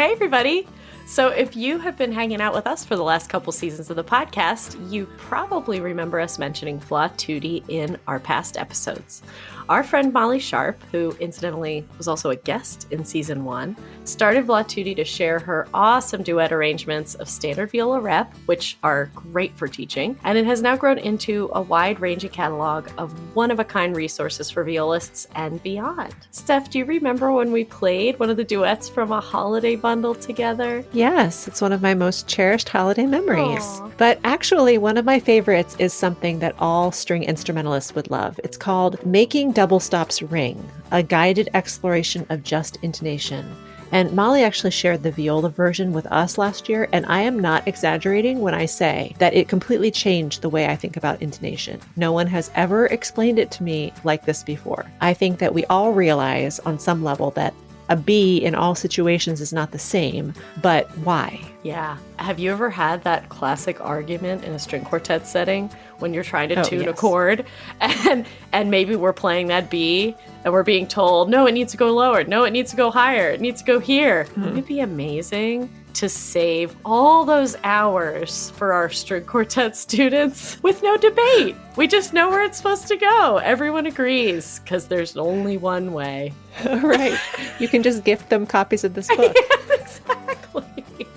Hey, everybody. So if you have been hanging out with us for the last couple seasons of the podcast, you probably remember us mentioning Flaututi in our past episodes. Our friend Molly Sharp, who incidentally was also a guest in season 1, started Flaututi to share her awesome duet arrangements of standard viola rep, which are great for teaching, and it has now grown into a wide-ranging catalog of one-of-a-kind resources for violists and beyond. Steph, do you remember when we played one of the duets from a holiday bundle together? Yes, it's one of my most cherished holiday memories. Aww. But actually, one of my favorites is something that all string instrumentalists would love. It's called Making Double Stops Ring, a guided exploration of just intonation. And Molly actually shared the viola version with us last year, and I am not exaggerating when I say that it completely changed the way I think about intonation. No one has ever explained it to me like this before. I think that we all realize on some level that a B in all situations is not the same, but why? Yeah. Have you ever had that classic argument in a string quartet setting when you're trying to tune a chord and maybe we're playing that B and we're being told, no, it needs to go lower. No, it needs to go higher. It needs to go here. Wouldn't it be amazing to save all those hours for our string quartet students with no debate? We just know where it's supposed to go. Everyone agrees because there's only one way. Right. You can just gift them copies of this book. Yeah, exactly.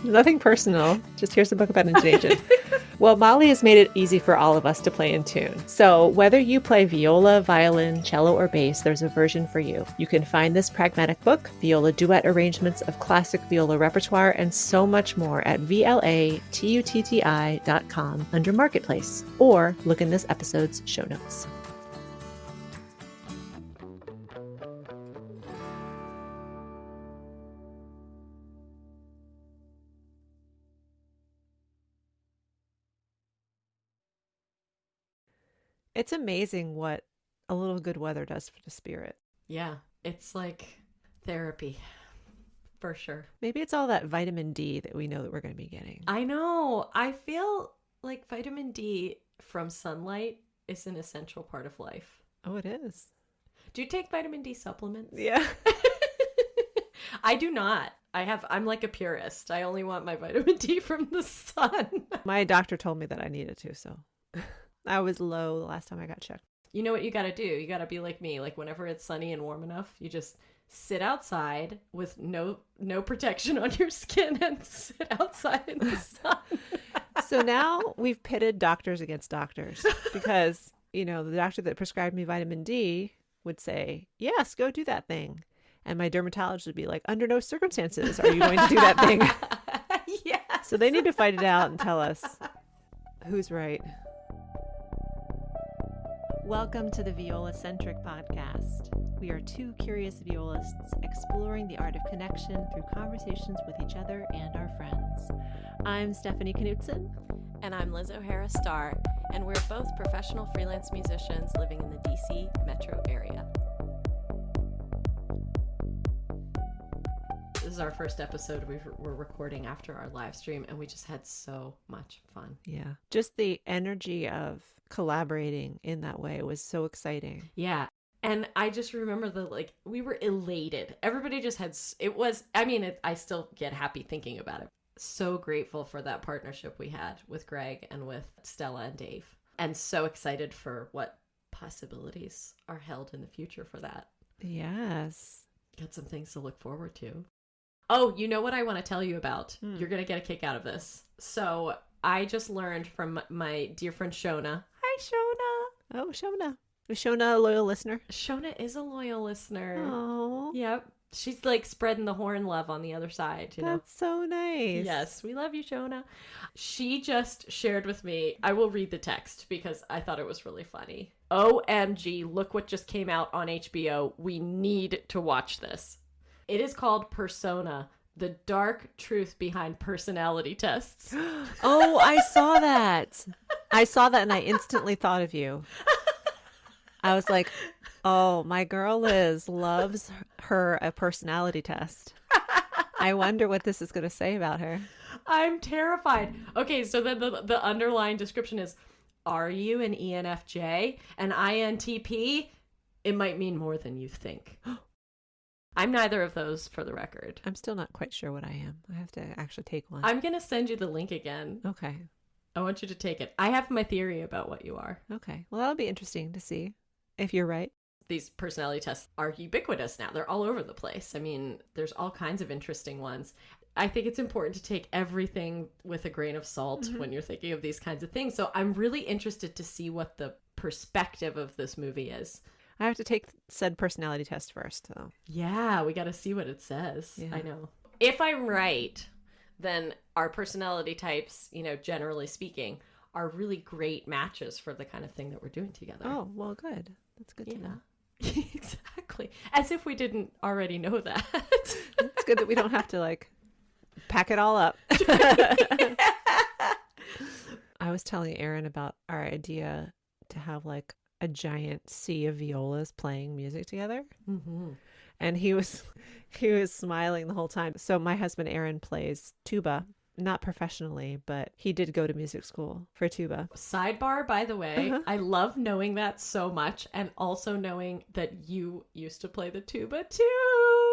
Nothing personal. Just here's a book about intonation. Well, Molly has made it easy for all of us to play in tune. So whether you play viola, violin, cello, or bass, there's a version for you. You can find this pragmatic book, viola duet arrangements of classic viola repertoire, and so much more at VLATUTTI.com under Marketplace, or look in this episode's show notes. It's amazing what a little good weather does for the spirit. Yeah, it's like therapy, for sure. Maybe it's all that vitamin D that we know that we're going to be getting. I know. I feel like vitamin D from sunlight is an essential part of life. Oh, it is. Do you take vitamin D supplements? Yeah. I do not. I'm like a purist. I only want my vitamin D from the sun. My doctor told me that I needed to, so... I was low the last time I got checked. You know what you got to do? You got to be like me. Like whenever it's sunny and warm enough, you just sit outside with no protection on your skin and sit outside in the sun. So now we've pitted doctors against doctors because, the doctor that prescribed me vitamin D would say, yes, go do that thing. And my dermatologist would be like, under no circumstances are you going to do that thing. Yes. So they need to fight it out and tell us who's right. Welcome to the Viola-centric podcast. We are two curious violists exploring the art of connection through conversations with each other and our friends. I'm Stephanie Knutson. And I'm Liz O'Hara Starr, and we're both professional freelance musicians living in the DC metro area. This is our first episode we're recording after our live stream, and we just had so much fun. Yeah. Just the energy of collaborating in that way was so exciting. Yeah. And I just remember we were elated. Everybody just had, I still get happy thinking about it. So grateful for that partnership we had with Greg and with Stella and Dave. And so excited for what possibilities are held in the future for that. Yes. Got some things to look forward to. Oh, you know what I want to tell you about? You're going to get a kick out of this. So I just learned from my dear friend Shona. Hi, Shona. Oh, Shona. Is Shona a loyal listener? Shona is a loyal listener. Oh. Yep. She's like spreading the horn love on the other side, you know? That's so nice. Yes, we love you, Shona. She just shared with me, I will read the text because I thought it was really funny. OMG, look what just came out on HBO. We need to watch this. It is called Persona, the dark truth behind personality tests. Oh, I saw that. And I instantly thought of you. I was like, oh, my girl Liz loves her a personality test. I wonder what this is going to say about her. I'm terrified. Okay, so then the underlying description is, are you an ENFJ, an INTP? It might mean more than you think. I'm neither of those, for the record. I'm still not quite sure what I am. I have to actually take one. I'm going to send you the link again. Okay. I want you to take it. I have my theory about what you are. Okay. Well, that'll be interesting to see if you're right. These personality tests are ubiquitous now. They're all over the place. I mean, there's all kinds of interesting ones. I think it's important to take everything with a grain of salt when you're thinking of these kinds of things. So I'm really interested to see what the perspective of this movie is. I have to take said personality test first, though. Yeah, we got to see what it says. Yeah. I know. If I'm right, then our personality types, generally speaking, are really great matches for the kind of thing that we're doing together. Oh, well, good. That's good to know. Exactly. As if we didn't already know that. It's good that we don't have to, pack it all up. I was telling Aaron about our idea to have, a giant sea of violas playing music together. Mm-hmm. And he was smiling the whole time. So my husband Aaron plays tuba, not professionally, but he did go to music school for tuba. Sidebar, by the way, I love knowing that so much, and also knowing that you used to play the tuba too.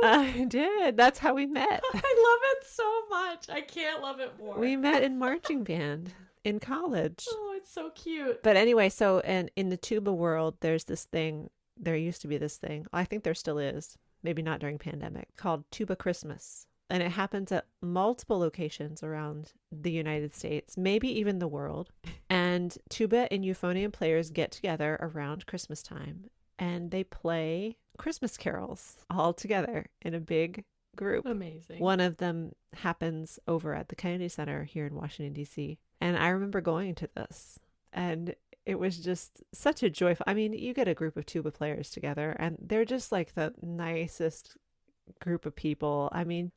I did. That's how we met. I love it so much. I can't love it more. We met in marching band in college. Oh, it's so cute. But anyway, so in the tuba world, there used to be this thing, I think there still is, maybe not during pandemic, called Tuba Christmas. And it happens at multiple locations around the United States, maybe even the world. And tuba and euphonium players get together around Christmas time and they play Christmas carols all together in a big group. Amazing. One of them happens over at the Kennedy Center here in Washington, D.C. And I remember going to this, and it was just such a joyful, you get a group of tuba players together and they're just the nicest group of people.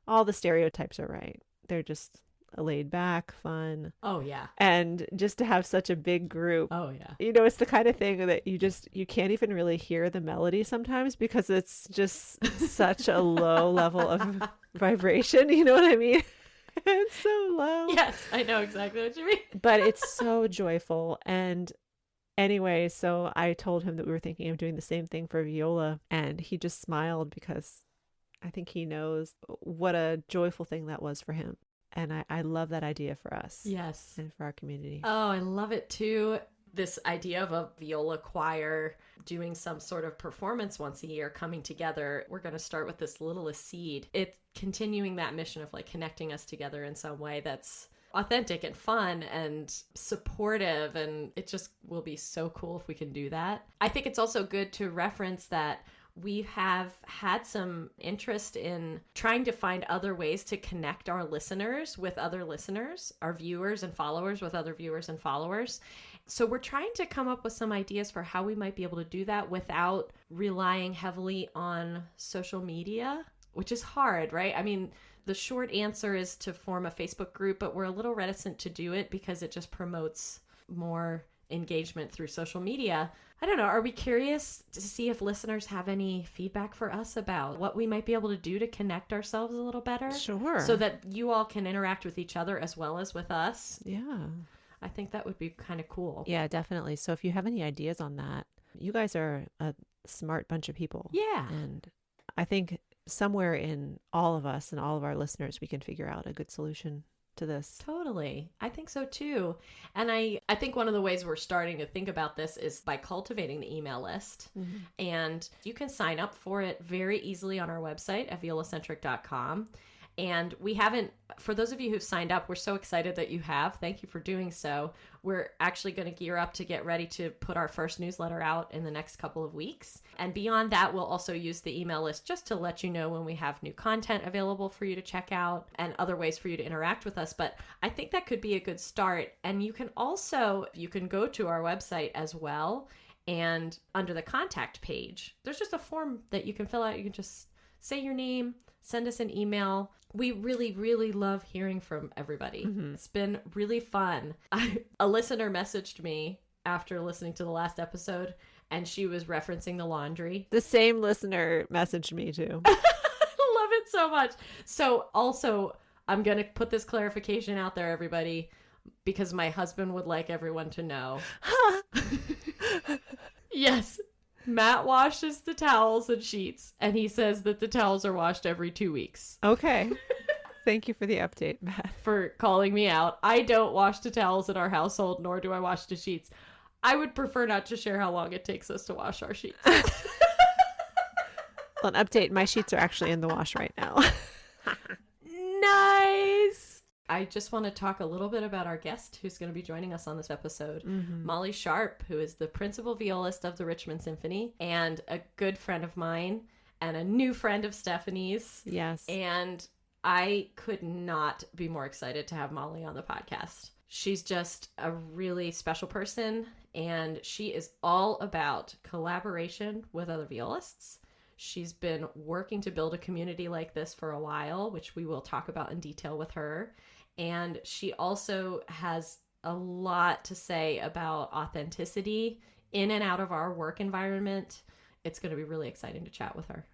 All the stereotypes are right. They're just laid back, fun. Oh, yeah. And just to have such a big group. Oh, yeah. It's the kind of thing that you can't even really hear the melody sometimes because it's just such a low level of vibration. You know what I mean? It's so low. Yes, I know exactly what you mean. But it's so joyful. And anyway, so I told him that we were thinking of doing the same thing for viola, and he just smiled because I think he knows what a joyful thing that was for him. And I love that idea for us. Yes. And for our community. Oh, I love it too. This idea of a viola choir doing some sort of performance once a year, coming together. We're going to start with this littlest seed. It's continuing that mission of connecting us together in some way that's authentic and fun and supportive, and it just will be so cool if we can do that. I think it's also good to reference that we have had some interest in trying to find other ways to connect our listeners with other listeners, our viewers and followers with other viewers and followers. So we're trying to come up with some ideas for how we might be able to do that without relying heavily on social media, which is hard, right? The short answer is to form a Facebook group, but we're a little reticent to do it because it just promotes more engagement through social media. I don't know. Are we curious to see if listeners have any feedback for us about what we might be able to do to connect ourselves a little better? Sure. So that you all can interact with each other as well as with us. Yeah. I think that would be kind of cool. Yeah, definitely. So if you have any ideas on that, you guys are a smart bunch of people. Yeah. And I think somewhere in all of us and all of our listeners, we can figure out a good solution to this. Totally. I think so too. And I think one of the ways we're starting to think about this is by cultivating the email list. Mm-hmm. And you can sign up for it very easily on our website at violacentric.com. And we haven't, for those of you who've signed up, we're so excited that you have. Thank you for doing so. We're actually going to gear up to get ready to put our first newsletter out in the next couple of weeks. And beyond that, we'll also use the email list just to let you know when we have new content available for you to check out and other ways for you to interact with us. But I think that could be a good start. And you can go to our website as well. And under the contact page, there's just a form that you can fill out. You can just say your name, send us an email. We really, really love hearing from everybody. Mm-hmm. It's been really fun. A listener messaged me after listening to the last episode, and she was referencing the laundry. The same listener messaged me too. I love it so much. So also, I'm going to put this clarification out there, everybody, because my husband would like everyone to know. Yes. Matt washes the towels and sheets, and he says that the towels are washed every 2 weeks. Okay. Thank you for the update, Matt. For calling me out. I don't wash the towels in our household, nor do I wash the sheets. I would prefer not to share how long it takes us to wash our sheets. Well, an update, my sheets are actually in the wash right now. Nice. I just want to talk a little bit about our guest who's going to be joining us on this episode. Molly Sharp, who is the principal violist of the Richmond Symphony and a good friend of mine and a new friend of Stephanie's. Yes. And I could not be more excited to have Molly on the podcast. She's just a really special person, and she is all about collaboration with other violists. She's been working to build a community like this for a while, which we will talk about in detail with her. And she also has a lot to say about authenticity in and out of our work environment. It's going to be really exciting to chat with her.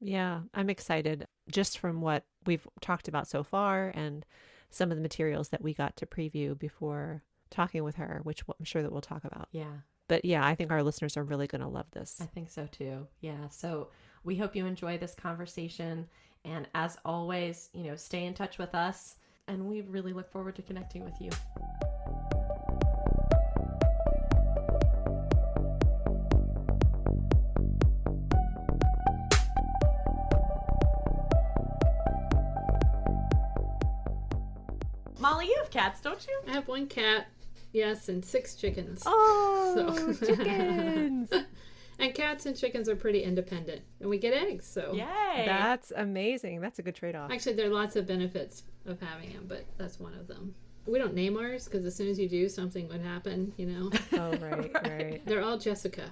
Yeah, I'm excited just from what we've talked about so far and some of the materials that we got to preview before talking with her, which I'm sure that we'll talk about. Yeah. But yeah, I think our listeners are really going to love this. I think so too. Yeah. So we hope you enjoy this conversation. And as always, stay in touch with us. And we really look forward to connecting with you. Molly, you have cats, don't you? I have 1 cat, yes, and 6 chickens. Oh, chickens! And cats and chickens are pretty independent, and we get eggs, so. Yay! That's amazing. That's a good trade-off. Actually, there are lots of benefits of having them, but that's one of them. We don't name ours, because as soon as you do, something would happen, Oh, right. They're all Jessica.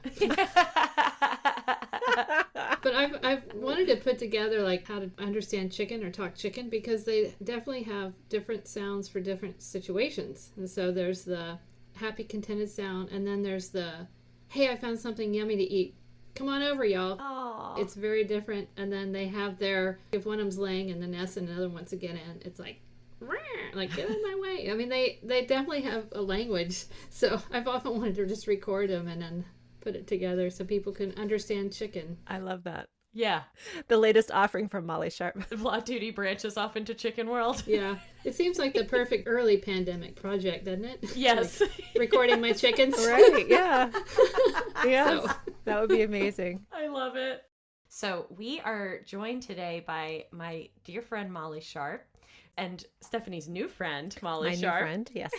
But I've wanted to put together like how to understand chicken or talk chicken, because they definitely have different sounds for different situations. And so there's the happy, contented sound, and then there's the, hey, I found something yummy to eat. Come on over, y'all. Aww. It's very different. And then they have their, if one of them's laying in the nest and another wants to get in, it's like, get in my way. I mean, they definitely have a language. So I've often wanted to just record them and then put it together so people can understand chicken. I love that. Yeah. The latest offering from Molly Sharp. Vlad Duty branches off into Chicken World. Yeah. It seems like the perfect early pandemic project, doesn't it? Yes. Like recording my chickens. Right, yeah. Yes, So. that would be amazing. I love it. So we are joined today by my dear friend Molly Sharp and Stephanie's new friend, Molly Sharp. My new friend, yes.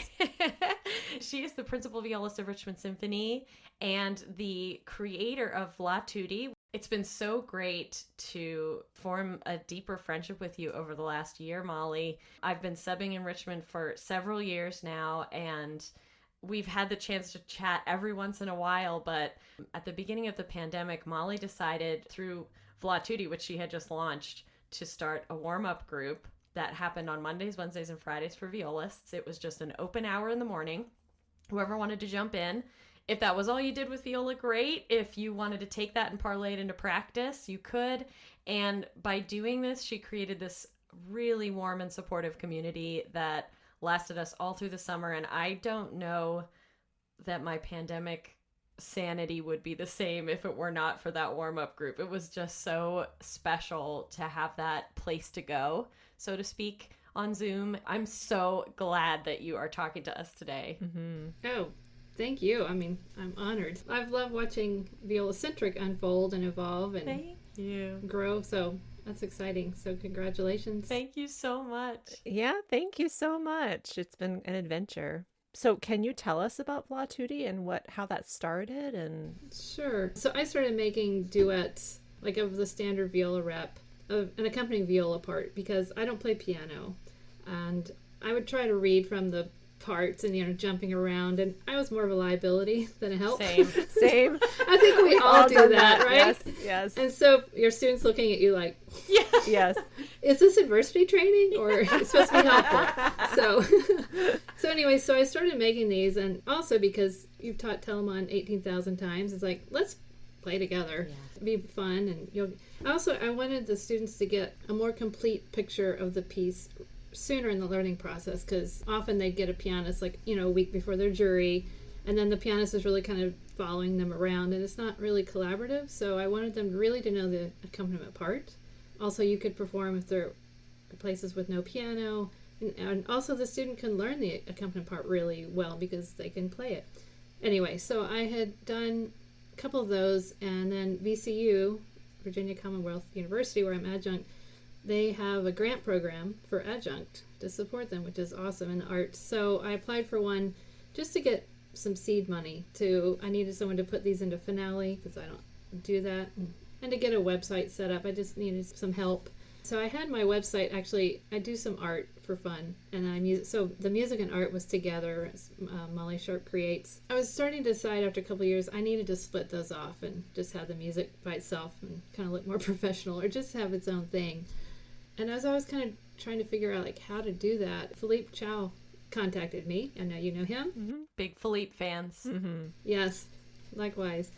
She is the principal violist of Richmond Symphony and the creator of La Tutti. It's been so great to form a deeper friendship with you over the last year, Molly. I've been subbing in Richmond for several years now, and we've had the chance to chat every once in a while, but at the beginning of the pandemic, Molly decided through La Tutti, which she had just launched, to start a warm-up group that happened on Mondays, Wednesdays, and Fridays for violists. It was just an open hour in the morning. Whoever wanted to jump in. If that was all you did with viola, great. If you wanted to take that and parlay it into practice, you could. And by doing this, she created this really warm and supportive community that lasted us all through the summer. And I don't know that my pandemic sanity would be the same if it were not for that warm-up group. It was just so special to have that place to go, so to speak, on Zoom. I'm so glad that you are talking to us today. Mm-hmm. Oh, thank you. I mean, I'm honored. I've loved watching Viola-centric unfold and evolve and Thank you. grow, so that's exciting. So congratulations. Thank you so much. Yeah, thank you so much. It's been an adventure. So can you tell us about La Tutti and how that started? And Sure. So I started making duets, like of the standard viola rep, of an accompanying viola part, because I don't play piano. And I would try to read from the parts and, jumping around. And I was more of a liability than a help. Same. same. I think we all do done that, right? Yes. And so your students looking at you like, Yeah. Yes. is this adversity training or it's supposed to be helpful? So anyway, so I started making these, and also because you've taught Telemon 18,000 times, it's like, let's play together. Yes. Be fun, and I wanted the students to get a more complete picture of the piece sooner in the learning process, because often they'd get a pianist a week before their jury, And then the pianist is really kind of following them around, and it's not really collaborative. So I wanted them really to know the accompaniment part. Also, you could perform if there are places with no piano. And also the student can learn the accompaniment part really well because they can play it. Anyway, so I had done a couple of those, and then VCU, Virginia Commonwealth University, where I'm adjunct, they have a grant program for adjunct to support them, which is awesome in the arts. So I applied for one just to get some seed money. I needed someone to put these into Finale because I don't do that, and to get a website set up. I just needed some help. So I had my website, actually, I do some art for fun, and so the music and art was together, Molly Sharp Creates. I was starting to decide after a couple of years I needed to split those off and just have the music by itself and kind of look more professional, or just have its own thing. And I was always kind of trying to figure out like how to do that. Philippe Chow contacted me. I know you know him. Mm-hmm. Big Philippe fans. Mm-hmm. Yes, likewise.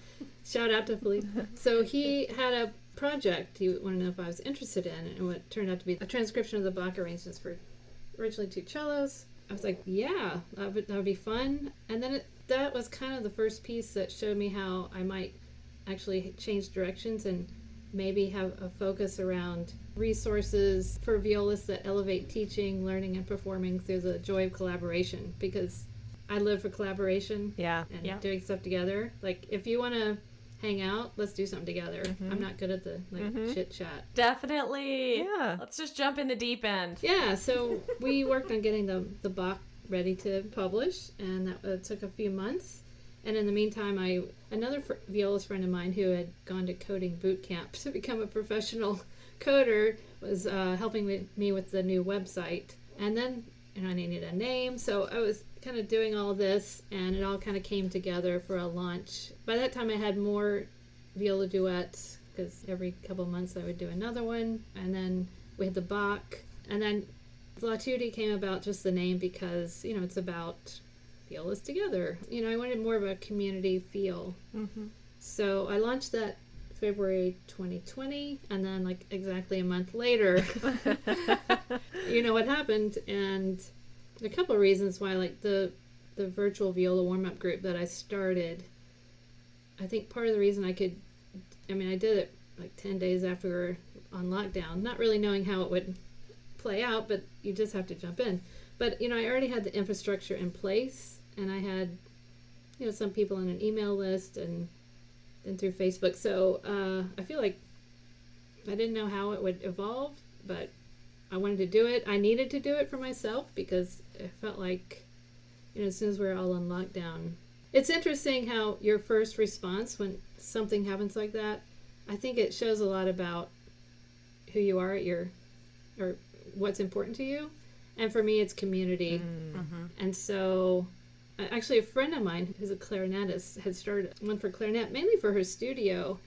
Shout out to Philippe. So he had a project he wanted to know if I was interested in, and what turned out to be a transcription of the Bach arrangements for originally 2 cellos. I was like, yeah, that would be fun. And then that was kind of the first piece that showed me how I might actually change directions and maybe have a focus around resources for violists that elevate teaching, learning, and performing through the joy of collaboration, because I live for collaboration and doing stuff together. Like, if you want to hang out, let's do something together. Mm-hmm. I'm not good at the chit chat. Definitely. Yeah. Let's just jump in the deep end. Yeah, so we worked on getting the Bach ready to publish, and that took a few months. And in the meantime, another violist friend of mine who had gone to coding boot camp to become a professional coder was helping me with the new website. And then I needed a name, so I was kind of doing all this, and it all kind of came together for a launch. By that time, I had more viola duets, because every couple of months I would do another one. And then we had the Bach, and then Vlatuti came about, just the name, because it's about violists together. I wanted more of a community feel. Mm-hmm. So I launched that February 2020, and then like exactly a month later, what happened. And a couple of reasons why, like the virtual viola warm-up group that I started, I think part of the reason I did it like 10 days after we were on lockdown, not really knowing how it would play out, but you just have to jump in. But I already had the infrastructure in place, and I had some people on an email list and through Facebook. So I feel like I didn't know how it would evolve, but I wanted to do it. I needed to do it for myself because it felt like, as soon as we were all on lockdown. It's interesting how your first response when something happens like that, I think it shows a lot about who you are or what's important to you. And for me, it's community. Mm-hmm. And so actually a friend of mine who's a clarinetist had started one for clarinet, mainly for her studio.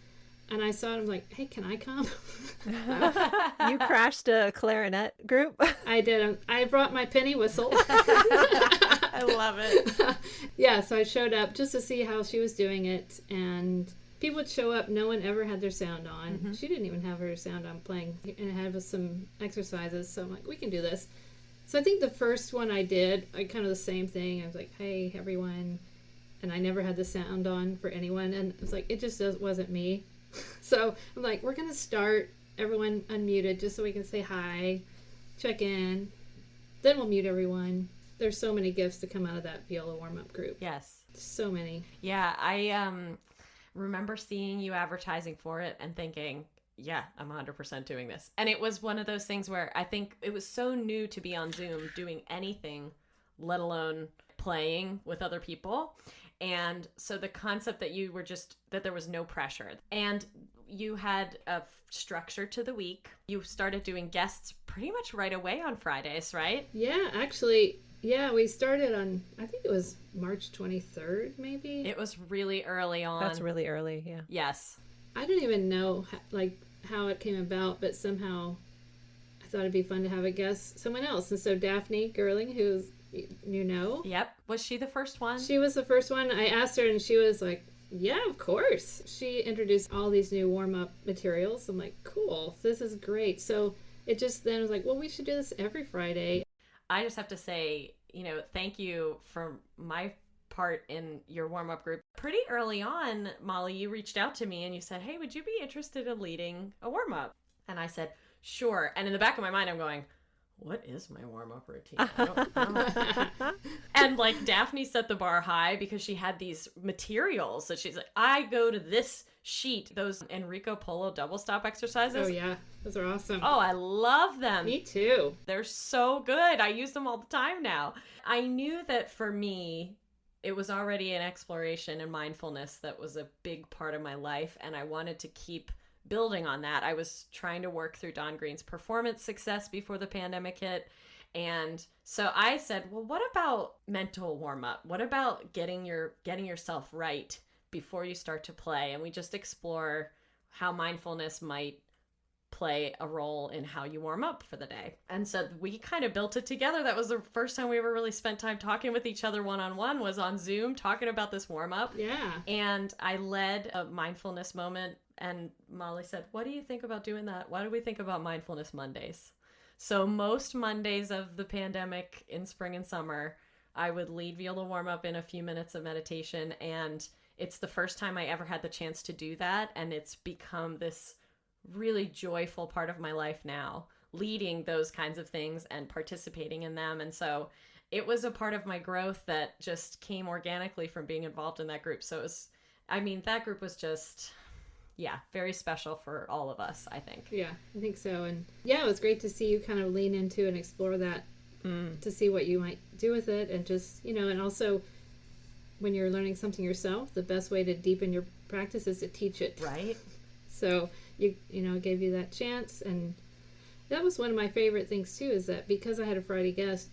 And I saw it, I'm like, hey, can I come? You crashed a clarinet group? I did. I brought my penny whistle. I love it. Yeah, so I showed up just to see how she was doing it. And people would show up. No one ever had their sound on. Mm-hmm. She didn't even have her sound on playing. And it had some exercises. So I'm like, we can do this. So I think the first one I did, I kind of the same thing. I was like, hey, everyone. And I never had the sound on for anyone. And it was like, it just wasn't me. So I'm like, we're going to start, everyone unmuted, just so we can say hi, check in. Then we'll mute everyone. There's so many gifts to come out of that viola warm-up group. Yes. So many. Yeah, I remember seeing you advertising for it and thinking, yeah, I'm 100% doing this. And it was one of those things where I think it was so new to be on Zoom doing anything, let alone playing with other people. And so the concept that you were that there was no pressure, and you had a structure to the week. You started doing guests pretty much right away on Fridays, right? Yeah, actually, we started on, I think it was March 23rd, maybe. It was really early on. That's really early, yeah. Yes. I don't even know how it came about, but somehow I thought it'd be fun to have a guest, someone else. And so Daphne Gerling, who's Yep. Was she the first one? She was the first one. I asked her and she was like, yeah, of course. She introduced all these new warm-up materials. I'm like, cool, this is great. So it just then was like, well, we should do this every Friday. I just have to say, thank you from my part in your warm-up group. Pretty early on, Molly, you reached out to me and you said, hey, would you be interested in leading a warm-up? And I said, sure. And in the back of my mind, I'm going, what is my warm-up routine? I don't know. And like Daphne set the bar high because she had these materials that she's like, I go to this sheet, those Enrico Polo double stop exercises. Oh yeah, those are awesome. Oh, I love them. Me too. They're so good. I use them all the time now. I knew that for me, it was already an exploration and mindfulness that was a big part of my life, and I wanted to keep building on that. I was trying to work through Don Green's performance success before the pandemic hit. And so I said, well, what about mental warm up? What about getting yourself right before you start to play? And we just explore how mindfulness might play a role in how you warm up for the day. And so we kind of built it together. That was the first time we ever really spent time talking with each other one-on-one, was on Zoom talking about this warm up. Yeah. And I led a mindfulness moment. And Molly said, what do you think about doing that? Why do we think about mindfulness Mondays? So most Mondays of the pandemic in spring and summer, I would lead Viola warm up in a few minutes of meditation. And it's the first time I ever had the chance to do that. And it's become this really joyful part of my life now, leading those kinds of things and participating in them. And so it was a part of my growth that just came organically from being involved in that group. So it was, that group was just... yeah, very special for all of us, I think. Yeah, I think so. And yeah, it was great to see you kind of lean into and explore that to see what you might do with it. And just, and also when you're learning something yourself, the best way to deepen your practice is to teach it. Right. So, it gave you that chance. And that was one of my favorite things too, is that because I had a Friday guest,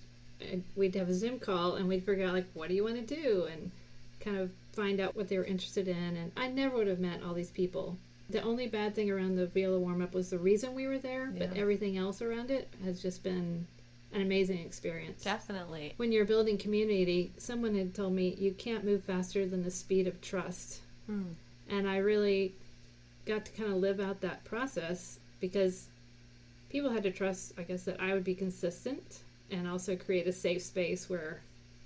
we'd have a Zoom call and we'd figure out like, what do you want to do? And kind of find out what they were interested in. And I never would have met all these people. The only bad thing around the Viola warm-up was the reason we were there, but everything else around it has just been an amazing experience. Definitely. When you're building community, someone had told me you can't move faster than the speed of trust. And I really got to kind of live out that process because people had to trust, I guess, that I would be consistent and also create a safe space where,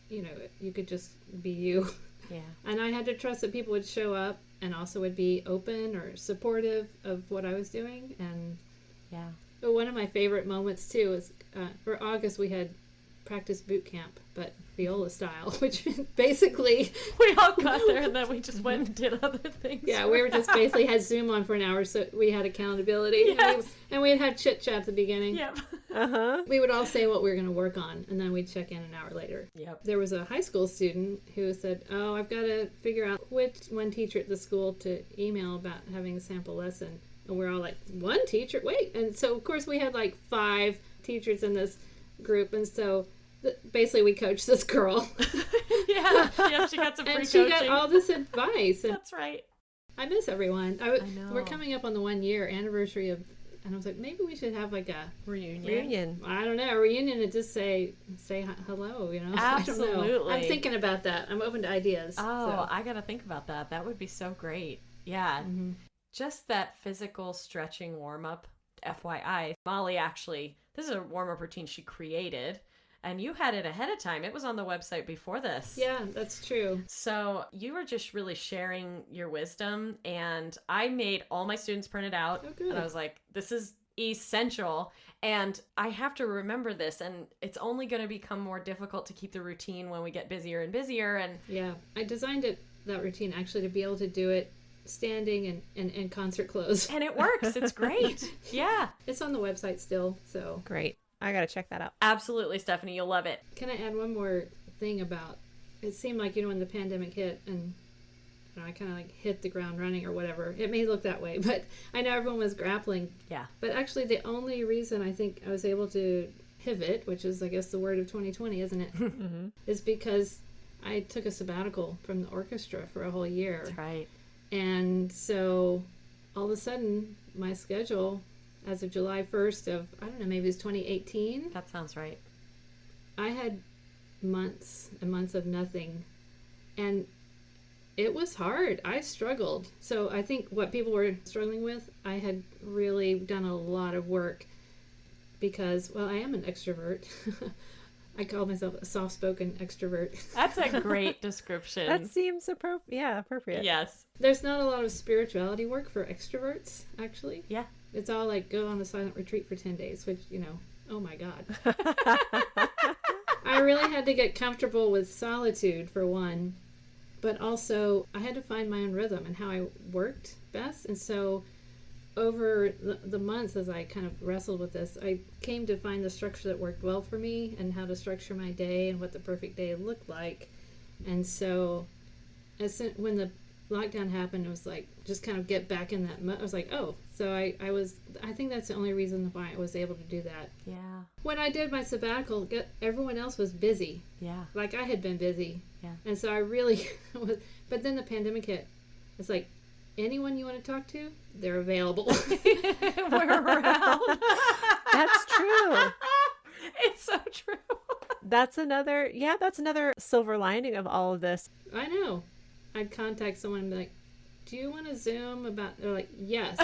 you could just be you. Yeah. And I had to trust that people would show up and also would be open or supportive of what I was doing. And yeah. But one of my favorite moments too was for August we had practice boot camp, but Viola style, which basically we all got there and then we just went and did other things. Yeah, we were just basically had Zoom on for an hour, so we had accountability. Yes. And we had chit chat at the beginning. Yep. We would all say what we were going to work on, and then we'd check in an hour later. Yep. There was a high school student who said, "Oh, I've got to figure out which one teacher at the school to email about having a sample lesson." And we're all like, "One teacher? Wait!" And so of course we had like 5 teachers in this group, and so basically we coached this girl. yeah, she got some free and she coaching. got all this advice. And that's right. I miss everyone. I know. We're coming up on the 1-year anniversary of, and I was like, maybe we should have like a reunion. I don't know, a reunion and just say hello. Absolutely. I don't know. I'm thinking about that. I'm open to ideas. Oh, I got to think about that. That would be so great. Yeah. Mm-hmm. Just that physical stretching warm up. FYI, Molly actually, this is a warm up routine she created. And you had it ahead of time. It was on the website before this. Yeah, that's true. So you were just really sharing your wisdom. And I made all my students print it out. Oh, good. And I was like, this is essential. And I have to remember this. And it's only going to become more difficult to keep the routine when we get busier and busier. And yeah, I designed that routine actually to be able to do it standing and in concert clothes. And it works. It's great. Yeah. It's on the website still. So great. I got to check that out. Absolutely, Stephanie. You'll love it. Can I add one more thing about, it seemed like, when the pandemic hit and I kind of like hit the ground running or whatever. It may look that way, but I know everyone was grappling. Yeah. But actually the only reason I think I was able to pivot, which is I guess the word of 2020, isn't it? Mm-hmm. Is because I took a sabbatical from the orchestra for a whole year. That's right. And so all of a sudden my schedule as of July 1st of, I don't know, maybe it's 2018. That sounds right. I had months and months of nothing. And it was hard. I struggled. So I think what people were struggling with, I had really done a lot of work because, well, I am an extrovert. I call myself a soft-spoken extrovert. That's a great description. That seems appropriate. Yes. There's not a lot of spirituality work for extroverts, actually. Yeah. It's all like go on a silent retreat for 10 days, which, oh my God. I really had to get comfortable with solitude, for one, but also I had to find my own rhythm and how I worked best. And so over the months, as I kind of wrestled with this, I came to find the structure that worked well for me and how to structure my day and what the perfect day looked like. And so when the lockdown happened, it was like, just kind of get back in that I was like, oh, so I think that's the only reason why I was able to do that. Yeah. When I did my sabbatical, everyone else was busy. Yeah. Like I had been busy. Yeah. And so I really was, but then the pandemic hit. It's like, anyone you want to talk to, they're available. We're around. That's true. It's so true. That's another silver lining of all of this. I know. I'd contact someone and be like, do you want to Zoom about, they're like, yes.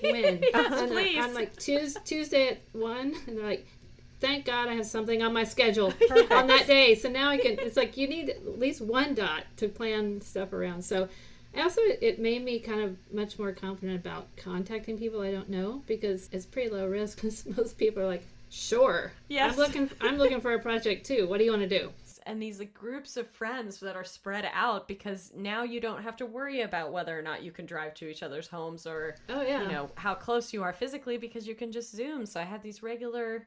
When? Yes, please. I'm like, Tuesday at 1, and they're like, thank God I have something on my schedule on that day. So now I can, it's like, you need at least one dot to plan stuff around. So also, it made me kind of much more confident about contacting people I don't know, because it's pretty low risk, because most people are like, sure, yes. I'm looking for a project too. What do you want to do? And these groups of friends that are spread out, because now you don't have to worry about whether or not you can drive to each other's homes or, how close you are physically, because you can just Zoom. So I have these regular,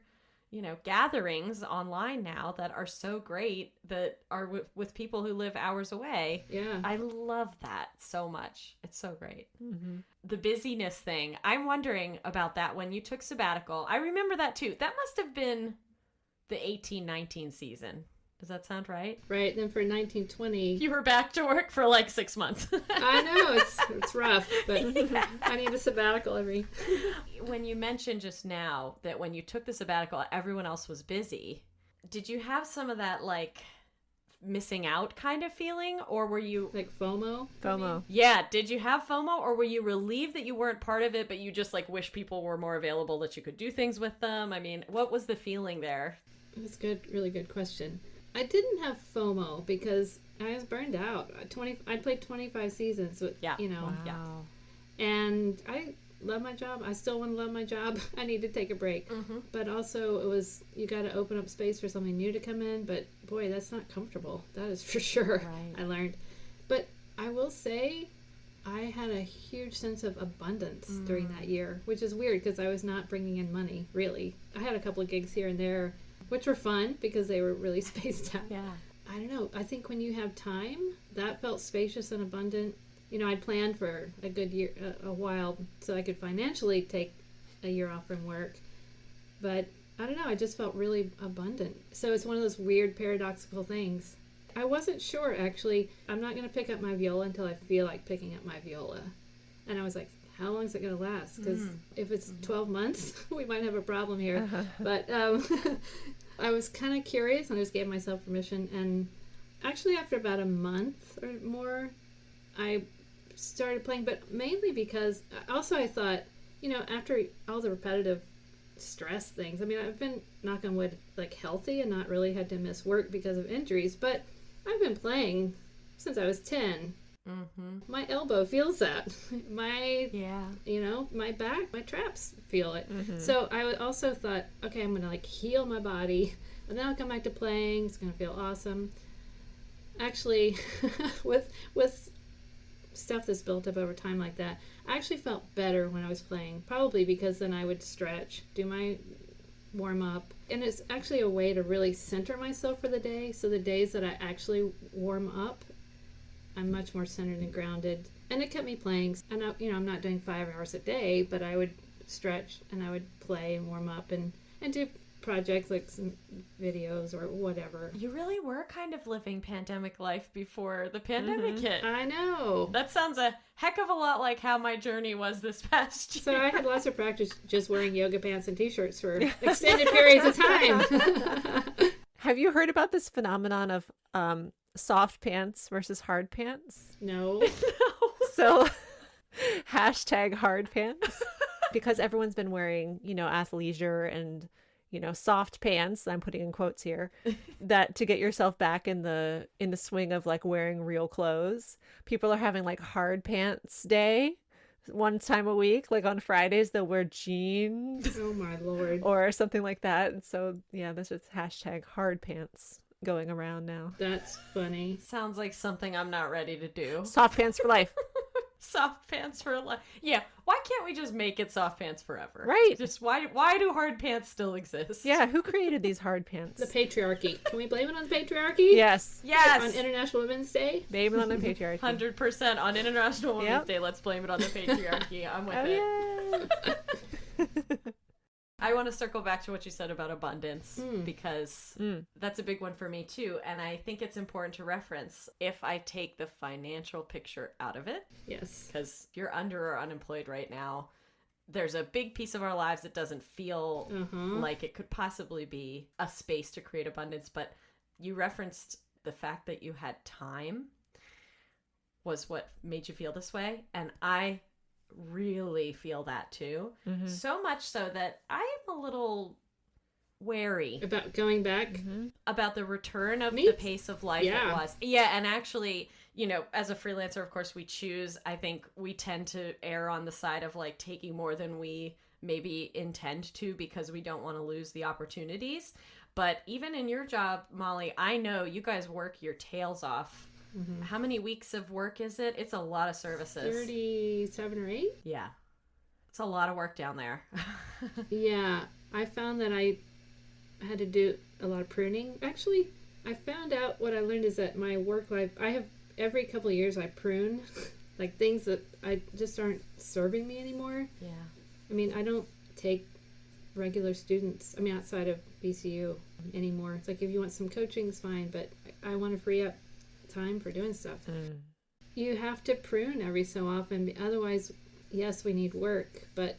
gatherings online now that are so great, that are with people who live hours away. Yeah. I love that so much. It's so great. Mm-hmm. The busyness thing. I'm wondering about that when you took sabbatical. I remember that too. That must have been the 18-19 season. Does that sound right? Right. Then for 1920, you were back to work for like 6 months. I know it's rough, but yeah. I need a sabbatical every. When you mentioned just now that when you took the sabbatical, everyone else was busy. Did you have some of that like missing out kind of feeling, or were you like FOMO? FOMO. Yeah. Did you have FOMO, or were you relieved that you weren't part of it, but you just like wish people were more available, that you could do things with them? I mean, what was the feeling there? That's good. Really good question. I didn't have FOMO because I was burned out. I played 25 seasons with, Wow. Yeah. And I love my job. I still want to love my job. I need to take a break. Mm-hmm. But also it was, you got to open up space for something new to come in. But boy, that's not comfortable. That is for sure. Right. I learned. But I will say I had a huge sense of abundance during that year, which is weird because I was not bringing in money, really. I had a couple of gigs here and there, which were fun because they were really spaced out. Yeah. I don't know. I think when you have time, that felt spacious and abundant. I'd planned for a good year, a while, so I could financially take a year off from work. But I don't know. I just felt really abundant. So it's one of those weird paradoxical things. I wasn't sure, actually. I'm not going to pick up my viola until I feel like picking up my viola. And I was like, how long is it going to last? Because if it's 12 months, we might have a problem here. But I was kind of curious, and I just gave myself permission. And actually, after about a month or more, I started playing, but mainly because also I thought, after all the repetitive stress things, I mean, I've been, knock on wood, like healthy and not really had to miss work because of injuries, but I've been playing since I was 10. Mm-hmm. My elbow feels that. My, Yeah. my back, my traps feel it. Mm-hmm. So I also thought, okay, I'm going to like heal my body, and then I'll come back to playing. It's going to feel awesome. Actually, with stuff that's built up over time like that, I actually felt better when I was playing, probably because then I would stretch, do my warm up, and it's actually a way to really center myself for the day. So the days that I actually warm up, I'm much more centered and grounded, and it kept me playing. And I'm not doing 5 hours a day, but I would stretch and I would play and warm up and do projects like some videos or whatever. You really were kind of living pandemic life before the pandemic hit. I know. That sounds a heck of a lot like how my journey was this past year. So I had lots of practice just wearing yoga pants and t-shirts for extended periods of time. Have you heard about this phenomenon of soft pants versus hard pants? No. So hashtag hard pants, because everyone's been wearing, athleisure and, soft pants, I'm putting in quotes here, that to get yourself back in the swing of like wearing real clothes. People are having like hard pants day one time a week. Like on Fridays, they'll wear jeans. Oh my Lord. Or something like that. And so, yeah, this is hashtag hard pants going around now. That's funny. Sounds like something I'm not ready to do. Soft pants for life. Soft pants for life. Yeah, why can't we just make it soft pants forever? Right. Just why do hard pants still exist? Yeah, who created these hard pants? The patriarchy. Can we blame it on the patriarchy? Yes. Yes. On International Women's Day? Blame it on the patriarchy. 100% on International Women's Day. Let's blame it on the patriarchy. I'm with it. I want to circle back to what you said about abundance because that's a big one for me too. And I think it's important to reference if I take the financial picture out of it. Yes. Because you're under or unemployed right now. There's a big piece of our lives that doesn't feel like it could possibly be a space to create abundance. But you referenced the fact that you had time was what made you feel this way. And I really feel that too. So much so that I am a little wary about going back, about the return of the pace of life it was. Yeah, and actually, as a freelancer, of course, I think we tend to err on the side of like taking more than we maybe intend to because we don't want to lose the opportunities. But even in your job, Molly, I know you guys work your tails off. How many weeks of work is it? It's a lot of services. 37 or 8? Yeah. It's a lot of work down there. Yeah. I found that I had to do a lot of pruning. Actually, I found out what I learned is that my work life, I have every couple of years I prune like things that I just aren't serving me anymore. Yeah. I mean, I don't take regular students, outside of BCU anymore. It's like if you want some coaching, it's fine, but I want to free up time for doing stuff. You have to prune every so often, otherwise, yes, we need work, but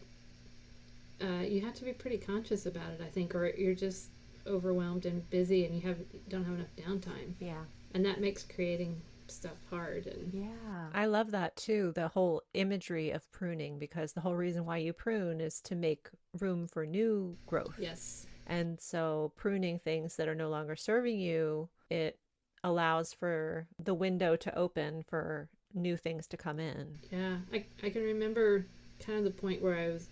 you have to be pretty conscious about it, I think, or you're just overwhelmed and busy and you don't have enough downtime. Yeah. And that makes creating stuff hard. And yeah, I love that too, the whole imagery of pruning, because the whole reason why you prune is to make room for new growth. Yes. And so pruning things that are no longer serving you, it allows for the window to open for new things to come in. Yeah, I can remember kind of the point where I was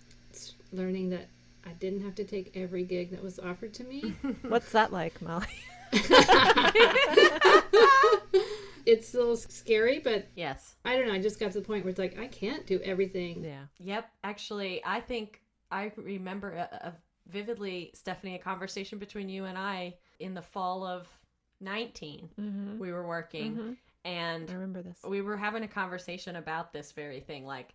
learning that I didn't have to take every gig that was offered to me. What's that like, Molly? It's a little scary, but yes, I don't know. I just got to the point where it's like, I can't do everything. Yeah. Yep. Actually, I think I remember vividly, Stephanie, a conversation between you and I in the fall of 19. We were working and I remember this. We were having a conversation about this very thing, like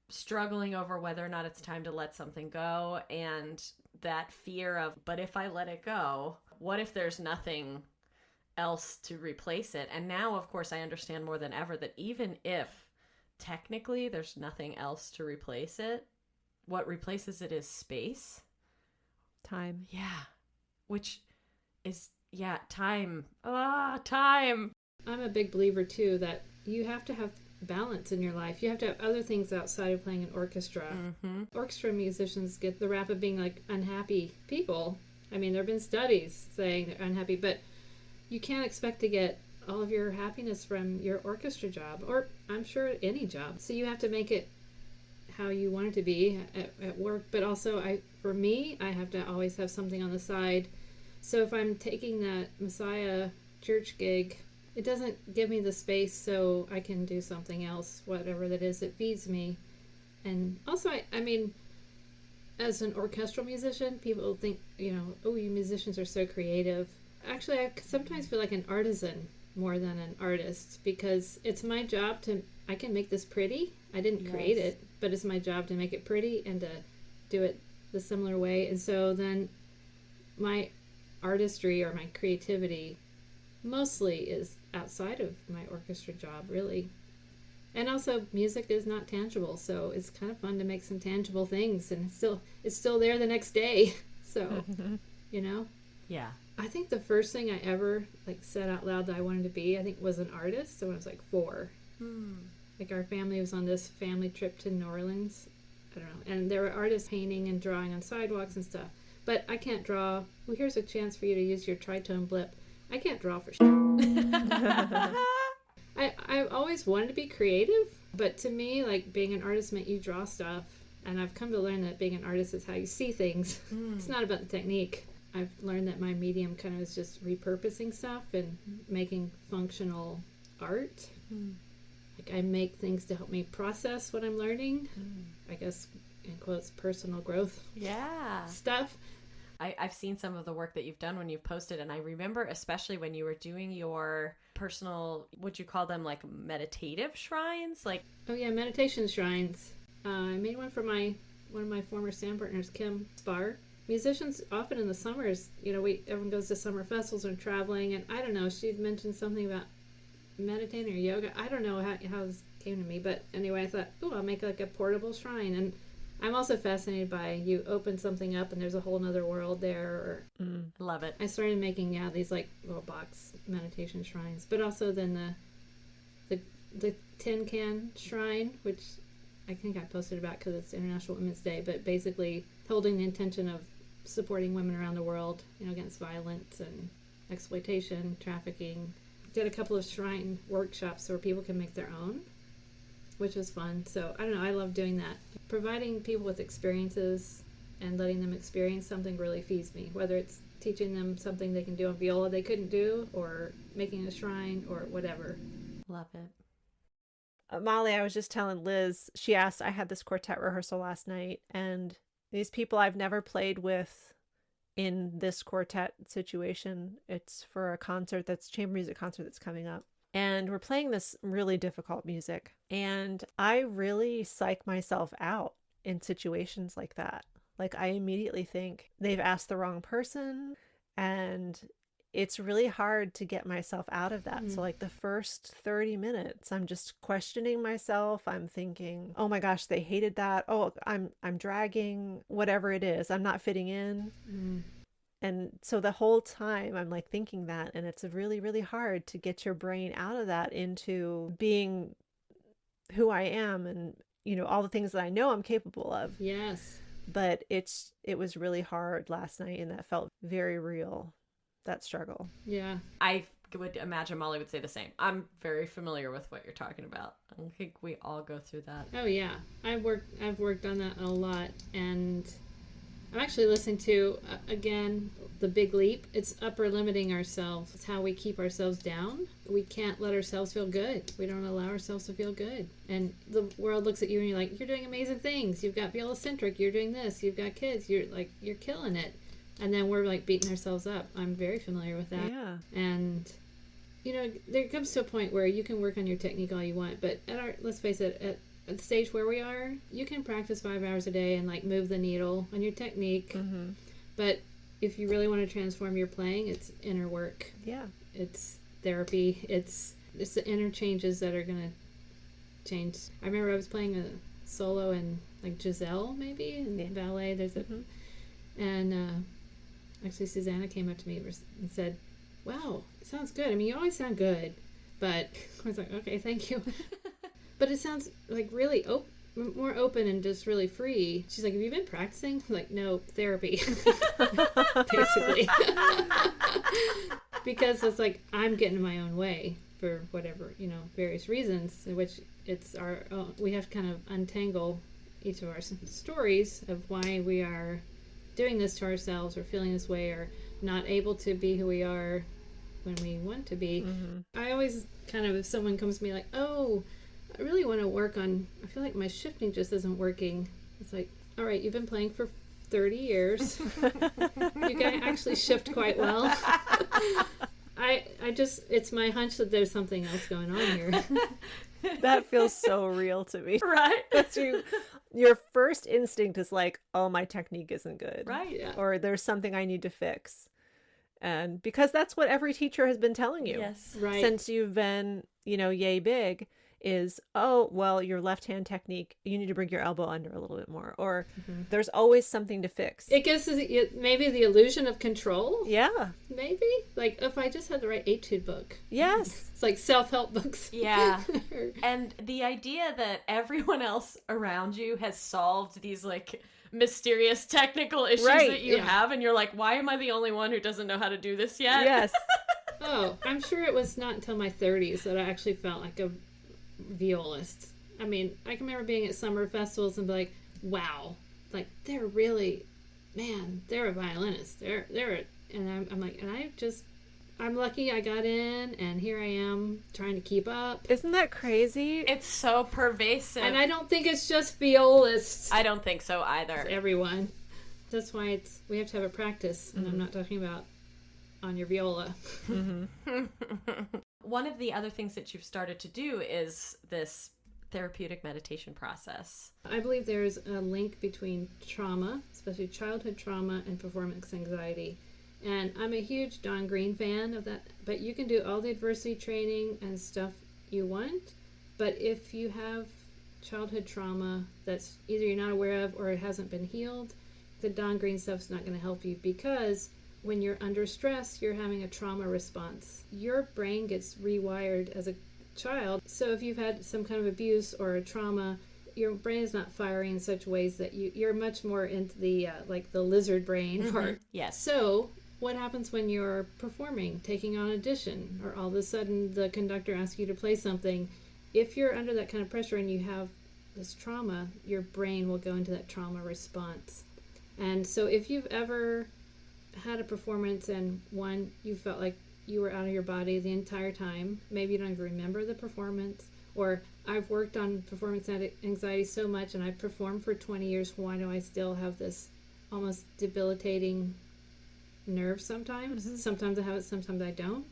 struggling over whether or not it's time to let something go, and that fear of, but if I let it go, what if there's nothing else to replace it? And now, of course, I understand more than ever that even if technically there's nothing else to replace it, what replaces it is space. Time. Yeah. Which is, time. Time. I'm a big believer, too, that you have to have balance in your life. You have to have other things outside of playing an orchestra. Orchestra musicians get the rap of being like unhappy people. I mean, there have been studies saying they're unhappy, but you can't expect to get all of your happiness from your orchestra job, or I'm sure any job. So you have to make it how you want it to be at work. But also, for me, I have to always have something on the side. So if I'm taking that Messiah church gig, it doesn't give me the space so I can do something else, whatever that is that feeds me. And also, I mean, as an orchestral musician, people think, oh, you musicians are so creative. Actually, I sometimes feel like an artisan more than an artist, because it's my job I can make this pretty. I didn't create it, but it's my job to make it pretty and to do it the similar way. And so then my artistry or my creativity mostly is outside of my orchestra job, really. And also, music is not tangible, so it's kind of fun to make some tangible things, and it's still there the next day. So, Yeah. I think the first thing I ever said out loud that I wanted to be, I think, was an artist. So when I was 4. Like our family was on this family trip to New Orleans. I don't know, and there were artists painting and drawing on sidewalks and stuff. But I can't draw. Well, here's a chance for you to use your tritone blip. I can't draw for shit. I've always wanted to be creative, but to me, like, being an artist meant you draw stuff. And I've come to learn that being an artist is how you see things. It's not about the technique. I've learned that my medium kind of is just repurposing stuff and making functional art. Like, I make things to help me process what I'm learning. I guess, in quotes, personal growth stuff. I've seen some of the work that you've done when you've posted, and I remember especially when you were doing your personal, would you call them like meditative shrines? Like, oh yeah, meditation shrines. I made one for one of my former stand partners, Kim Spar. Musicians often in the summers, everyone goes to summer festivals and traveling, and I don't know, she'd mentioned something about meditating or yoga. I don't know how this came to me, but anyway, I thought, I'll make like a portable shrine. And I'm also fascinated by you open something up and there's a whole nother world there. Love it. I started making these like little box meditation shrines, but also then the tin can shrine, which I think I posted about because it's International Women's Day, but basically holding the intention of supporting women around the world, against violence and exploitation, trafficking. Did a couple of shrine workshops where people can make their own, which was fun. So I don't know, I love doing that. Providing people with experiences and letting them experience something really feeds me, whether it's teaching them something they can do on viola they couldn't do, or making a shrine, or whatever. Love it. Molly, I was just telling Liz, she asked, I had this quartet rehearsal last night, and these people I've never played with in this quartet situation. It's for a concert chamber music concert that's coming up. And we're playing this really difficult music. And I really psych myself out in situations like that. Like, I immediately think they've asked the wrong person, and it's really hard to get myself out of that. So like the first 30 minutes, I'm just questioning myself. I'm thinking, oh my gosh, they hated that. Oh, I'm dragging, whatever it is. I'm not fitting in. And so the whole time I'm like thinking that, and it's really, really hard to get your brain out of that into being who I am and, all the things that I know I'm capable of. Yes. But it was really hard last night, and that felt very real. That struggle. Yeah. I would imagine Molly would say the same. I'm very familiar with what you're talking about. I think we all go through that. Oh yeah. I've worked on that a lot, and I'm actually listening to again The Big Leap. It's upper limiting ourselves. It's how we keep ourselves down. We can't let ourselves feel good. We don't allow ourselves to feel good. And the world looks at you and you're like, you're doing amazing things. You've got Viola-centric, you're doing this, you've got kids, you're killing it. And then we're like beating ourselves up. I'm very familiar with that. Yeah. And, there comes to a point where you can work on your technique all you want. But let's face it, at the stage where we are, you can practice 5 hours a day and like move the needle on your technique. But if you really want to transform your playing, it's inner work. Yeah. It's therapy. It's the inner changes that are going to change. I remember I was playing a solo in like Giselle, maybe, in ballet. There's and actually Susanna came up to me and said, wow, it sounds good. I mean, you always sound good. But I was like, okay, thank you. But it sounds like really more open and just really free. She's like, have you been practicing? I'm like, no, therapy. Basically. Because it's like, I'm getting in my own way for whatever, various reasons, in which it's our own. We have to kind of untangle each of our stories of why we are doing this to ourselves, or feeling this way, or not able to be who we are when we want to be. I always kind of, if someone comes to me like, oh, I really want to work on, I feel like my shifting just isn't working. It's like, all right, you've been playing for 30 years. You can actually shift quite well. It's my hunch that there's something else going on here. That feels so real to me. Right? That's your first instinct is like, oh, my technique isn't good. Right. Yeah. Or there's something I need to fix. And because that's what every teacher has been telling you. Yes. Right. Since you've been, yay big, is, oh, well, your left hand technique, you need to bring your elbow under a little bit more. Or there's always something to fix. It gives us maybe the illusion of control. Yeah. Maybe. Like, if I just had the right etude book. Yes. It's like self-help books. Yeah. And the idea that everyone else around you has solved these like mysterious technical issues Right, that you yeah. have, and you're like, why am I the only one who doesn't know how to do this yet? Yes. Oh, I'm sure it was not until my 30s that I actually felt like a violist. I mean, I can remember being at summer festivals and be like, wow, like they're really, man, they're a violinist. And I'm like, I'm lucky I got in, and here I am trying to keep up. Isn't that crazy? It's so pervasive. And I don't think it's just violists. I don't think so either. It's everyone. That's why we have to have a practice, and I'm not talking about on your viola. One of the other things that you've started to do is this therapeutic meditation process. I believe there's a link between trauma, especially childhood trauma, and performance anxiety. And I'm a huge Don Green fan of that. But you can do all the adversity training and stuff you want. But if you have childhood trauma that's either you're not aware of or it hasn't been healed, the Don Green stuff's not going to help you, because when you're under stress, you're having a trauma response. Your brain gets rewired as a child. So if you've had some kind of abuse or a trauma, your brain is not firing in such ways that you're much more into the like the lizard brain part. Yes. So what happens when you're performing, taking on audition, or all of a sudden the conductor asks you to play something? If you're under that kind of pressure and you have this trauma, your brain will go into that trauma response. And so if you've ever had a performance and one, you felt like you were out of your body the entire time, maybe you don't even remember the performance, or I've worked on performance anxiety so much and I've performed for 20 years, why do I still have this almost debilitating nerve sometimes? Sometimes I have it, sometimes I don't.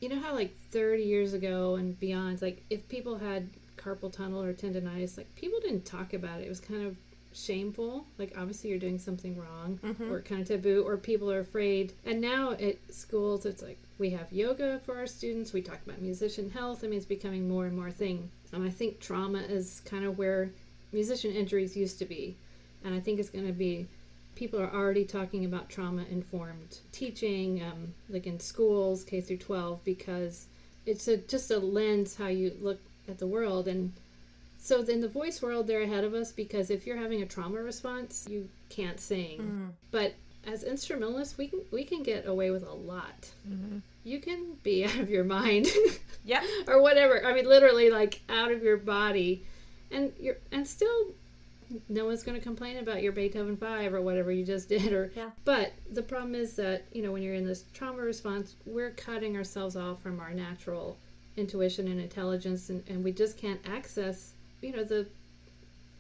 You know how like 30 years ago and beyond, like if people had carpal tunnel or tendonitis, like people didn't talk about it. It was kind of shameful, like obviously you're doing something wrong, or kind of taboo, or people are afraid. And now at schools it's like we have yoga for our students, we talk about musician health. I mean, it's becoming more and more thing. And I think trauma is kind of where musician injuries used to be, and I think it's going to be, people are already talking about trauma informed teaching, like in schools K through 12, because it's just a lens how you look at the world. And so in the voice world, they're ahead of us, because if you're having a trauma response, you can't sing. But as instrumentalists, we can get away with a lot. You can be out of your mind, Yep. or whatever. I mean, literally, like out of your body, and still, no one's going to complain about your Beethoven 5 or whatever you just did. But the problem is that when you're in this trauma response, we're cutting ourselves off from our natural intuition and intelligence, and we just can't access the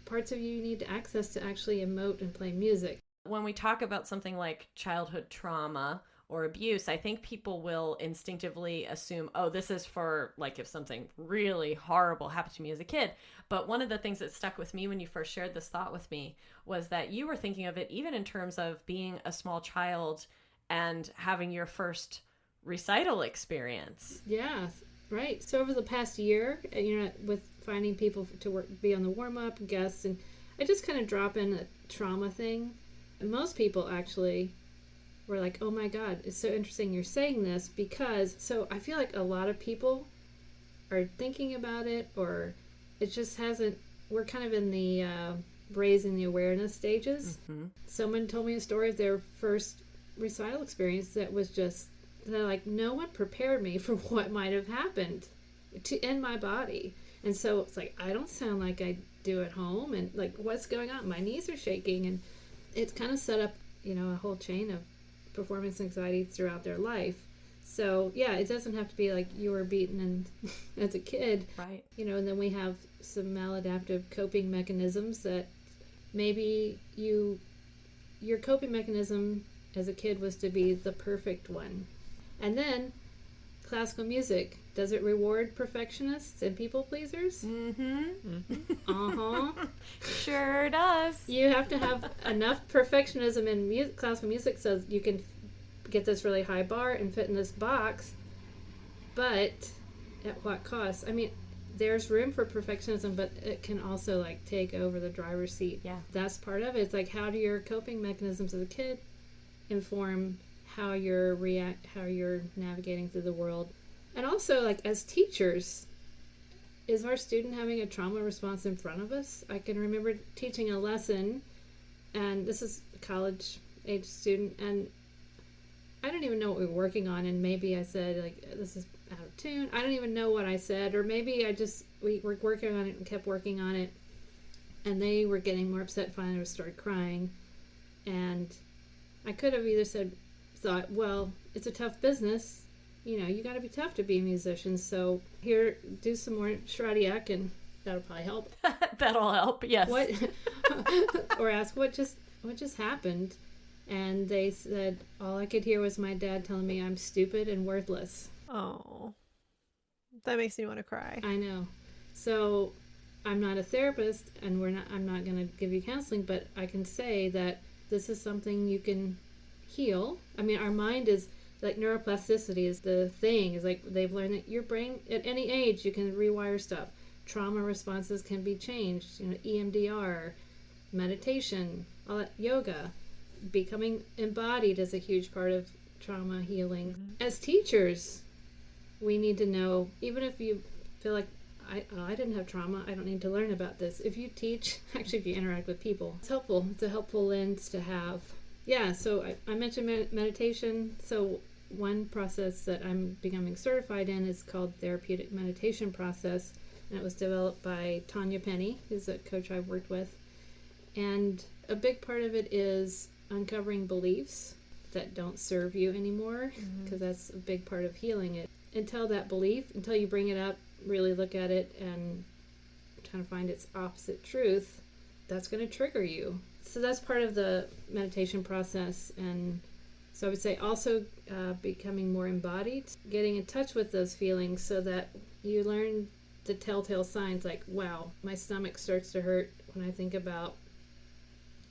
parts of you need to access to actually emote and play music. When we talk about something like childhood trauma or abuse, I think people will instinctively assume, oh, this is for like if something really horrible happened to me as a kid. But one of the things that stuck with me when you first shared this thought with me was that you were thinking of it even in terms of being a small child and having your first recital experience. Yeah, right. So over the past year, with finding people to be on the warm-up, guests, and I just kind of drop in a trauma thing. And most people actually were like, oh my God, it's so interesting you're saying this, because, so I feel like a lot of people are thinking about it, or it just hasn't, we're kind of in the raising the awareness stages. Someone told me a story of their first recital experience that was just, they're like, no one prepared me for what might have happened in my body. And so it's like, I don't sound like I do at home, and like, what's going on? My knees are shaking, and it's kind of set up, a whole chain of performance anxiety throughout their life. So yeah, it doesn't have to be like you were beaten and as a kid, right? And then we have some maladaptive coping mechanisms that maybe your coping mechanism as a kid was to be the perfect one. And then classical music, does it reward perfectionists and people pleasers? Sure does. You have to have enough perfectionism in classical music so you can get this really high bar and fit in this box, but at what cost? I mean, there's room for perfectionism, but it can also like take over the driver's seat. Yeah, that's part of it. It's like, how do your coping mechanisms as a kid inform how you're navigating through the world? And also, like, as teachers, is our student having a trauma response in front of us? I can remember teaching a lesson and this is a college age student, and I don't even know what we were working on, and maybe I said, like, this is out of tune. I don't even know what I said, or maybe we were working on it and kept working on it, and they were getting more upset. Finally, I started crying, and I could have either thought, well, it's a tough business. You know, you got to be tough to be a musician. So here, do some more Shradiak, and that'll probably help. That'll help. Yes. What? Or ask what just happened, and they said all I could hear was my dad telling me I'm stupid and worthless. Oh, that makes me want to cry. I know. So I'm not a therapist, and I'm not going to give you counseling, but I can say that this is something you can heal. I mean, our mind is like neuroplasticity is the thing. Is like they've learned that your brain at any age you can rewire stuff. Trauma responses can be changed. You know, EMDR, meditation, all that, yoga, becoming embodied is a huge part of trauma healing. Mm-hmm. As teachers, we need to know, even if you feel like I didn't have trauma, I don't need to learn about this. If you teach, actually if you interact with people, it's helpful. It's a helpful lens to have. Yeah, so I mentioned meditation. So one process that I'm becoming certified in is called therapeutic meditation process, and it was developed by Tanya Penny, who's a coach I've worked with. And a big part of it is uncovering beliefs that don't serve you anymore, because that's a big part of healing it. Until you bring it up, really look at it and try to find its opposite truth, that's going to trigger you. So that's part of the meditation process. And so I would say also becoming more embodied, getting in touch with those feelings so that you learn the telltale signs, like, wow, my stomach starts to hurt when I think about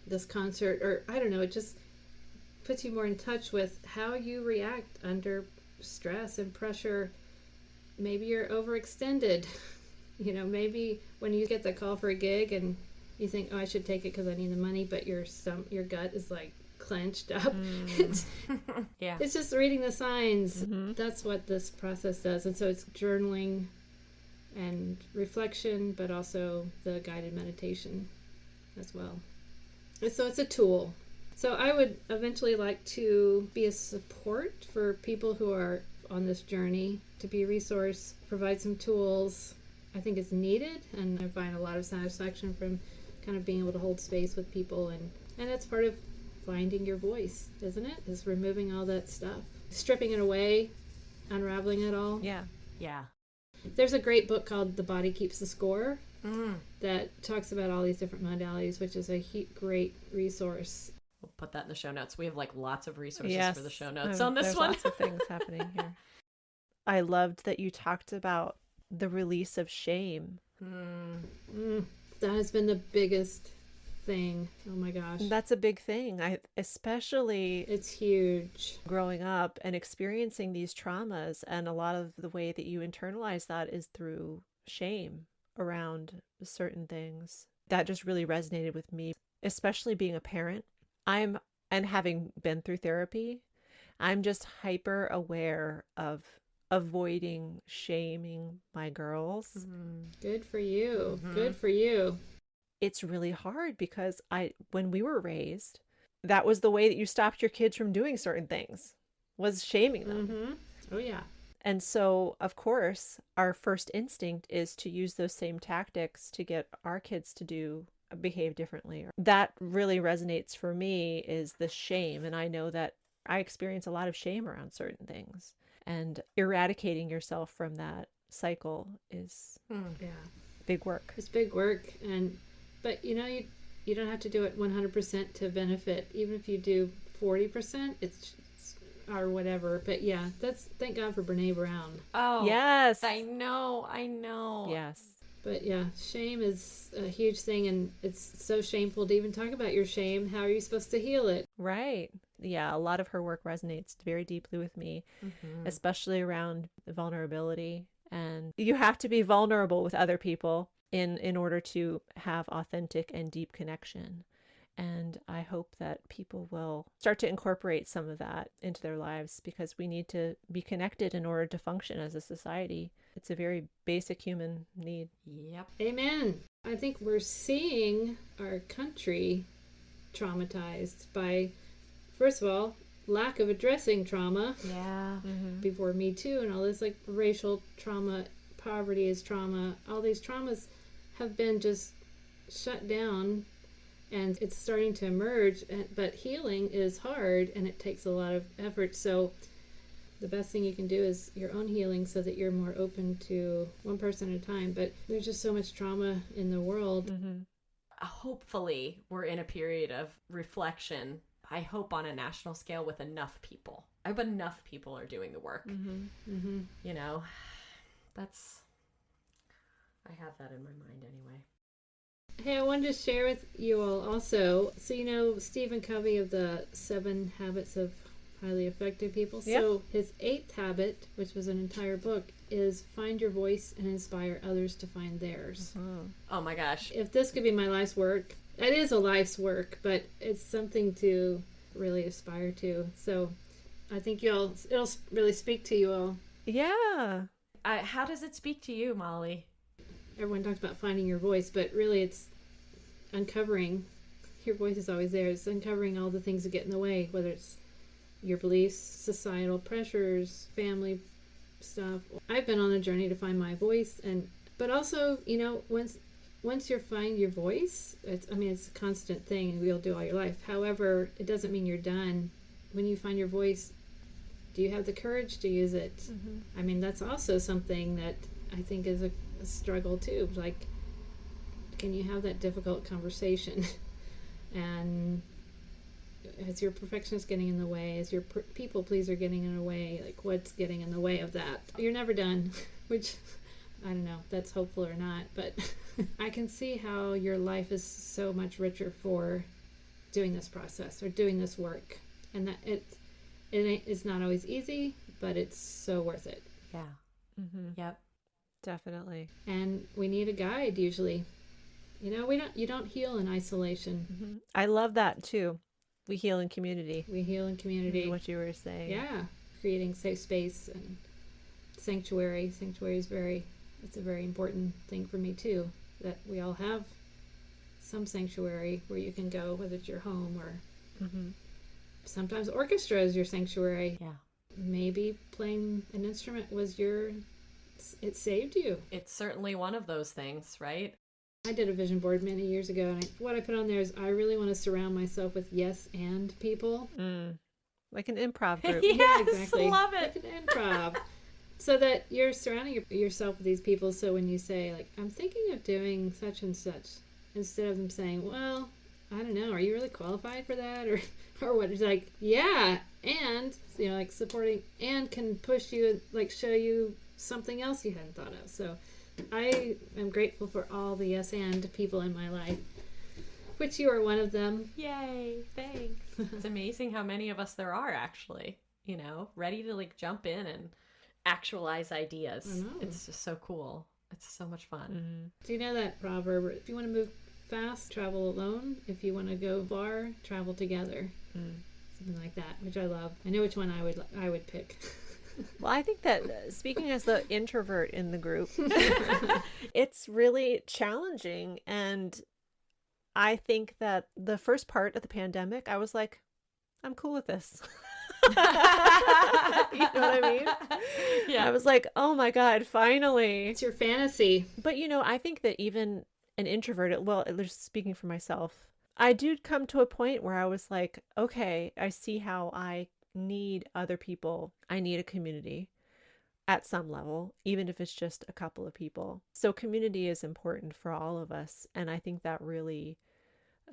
this concert, or I don't know, it just puts you more in touch with how you react under stress and pressure. Maybe you're overextended. You know, maybe when you get the call for a gig and you think, oh, I should take it because I need the money, but your gut is like clenched up. Yeah. It's just reading the signs. That's what this process does. And so it's journaling and reflection, but also the guided meditation as well. And so it's a tool. So I would eventually like to be a support for people who are on this journey, to be a resource, provide some tools. I think it's needed, and I find a lot of satisfaction from kind of being able to hold space with people, and that's part of finding your voice, isn't it? Is removing all that stuff, stripping it away, unraveling it all. Yeah. There's a great book called The Body Keeps the Score that talks about all these different modalities, which is a great resource. We'll put that in the show notes. We have like lots of resources for the show notes on this there's one. Lots of things happening here. I loved that you talked about the release of shame. That has been the biggest thing. Oh my gosh. That's a big thing. Especially it's huge. Growing up and experiencing these traumas, and a lot of the way that you internalize that is through shame around certain things. That just really resonated with me, especially being a parent. And having been through therapy, I'm just hyper aware of avoiding shaming my girls. Good for you. Good for you. It's really hard because when we were raised, that was the way that you stopped your kids from doing certain things, was shaming them. Oh yeah. And so, of course, our first instinct is to use those same tactics to get our kids to behave differently. That really resonates for me, is the shame. And I know that I experience a lot of shame around certain things, and eradicating yourself from that cycle is big work. It's big work. But you know, you don't have to do it 100% to benefit. Even if you do 40%, or whatever. But yeah, thank God for Brene Brown. Oh yes, I know. Yes. But yeah, shame is a huge thing, and it's so shameful to even talk about your shame. How are you supposed to heal it? Right. Yeah, a lot of her work resonates very deeply with me, especially around the vulnerability. And you have to be vulnerable with other people in order to have authentic and deep connection. And I hope that people will start to incorporate some of that into their lives, because we need to be connected in order to function as a society. It's a very basic human need. Yep. Amen. I think we're seeing our country traumatized by, first of all, lack of addressing trauma. Yeah. Before Me Too and all this, like racial trauma, poverty is trauma. All these traumas have been just shut down, and it's starting to emerge. But healing is hard, and it takes a lot of effort. So the best thing you can do is your own healing, so that you're more open to one person at a time. But there's just so much trauma in the world. Hopefully, we're in a period of reflection. I hope on a national scale with enough people. I hope enough people are doing the work. You know, I have that in my mind anyway. Hey, I wanted to share with you all also. So, you know, Stephen Covey of the 7 Habits of Highly Effective People. Yep. So his 8th habit, which was an entire book, is find your voice and inspire others to find theirs. Oh my gosh. If this could be my life's work, it is a life's work, but it's something to really aspire to. So I think it'll really speak to you all. Yeah. How does it speak to you, Molly? Everyone talks about finding your voice, but really it's uncovering. Your voice is always there. It's uncovering all the things that get in the way, whether it's your beliefs, societal pressures, family stuff. I've been on a journey to find my voice, but also, you know, once you find your voice, it's a constant thing, and you'll do all your life. However, it doesn't mean you're done. When you find your voice, do you have the courage to use it? I mean, that's also something that I think is a struggle too. Like, can you have that difficult conversation? And is your perfectionist getting in the way? Is your people pleaser getting in the way? Like, what's getting in the way of that? You're never done, which I don't know if that's hopeful or not, but I can see how your life is so much richer for doing this process or doing this work, and that it's not always easy, but it's so worth it. Yeah. Yep. Definitely. And we need a guide usually. You know, you don't heal in isolation. I love that too. We heal in community. We heal in community. What you were saying. Yeah. Creating safe space and sanctuary. Sanctuary is it's a very important thing for me too, that we all have some sanctuary where you can go, whether it's your home or sometimes orchestra is your sanctuary. Yeah. Maybe playing an instrument it saved you. It's certainly one of those things, right? I did a vision board many years ago, and what I put on there is I really want to surround myself with yes and people. Like an improv group. Yes, Yeah, exactly. Love it. Like an improv. So that you're surrounding yourself with these people, so when you say, like, I'm thinking of doing such and such, instead of them saying, well, I don't know, are you really qualified for that? Or what? It's like, yeah, and, you know, like supporting, and can push you, like show you something else you hadn't thought of. So I am grateful for all the yes and people in my life, which you are one of them. Yay, thanks. It's amazing how many of us there are, actually, you know, ready to like jump in and actualize ideas. I know. It's just so cool. It's so much fun. Do you know that proverb? If you want to move fast, travel alone. If you want to go far, travel together. Something like that, which I love. I know which one I would pick. Well, I think that speaking as the introvert in the group, it's really challenging. And I think that the first part of the pandemic, I was like, I'm cool with this. You know what I mean? Yeah. I was like, oh my God, finally. It's your fantasy. But, you know, I think that even an introvert, well, at least speaking for myself, I did come to a point where I was like, okay, I see how I need other people. I need a community at some level, even if it's just a couple of people. So community is important for all of us. And I think that really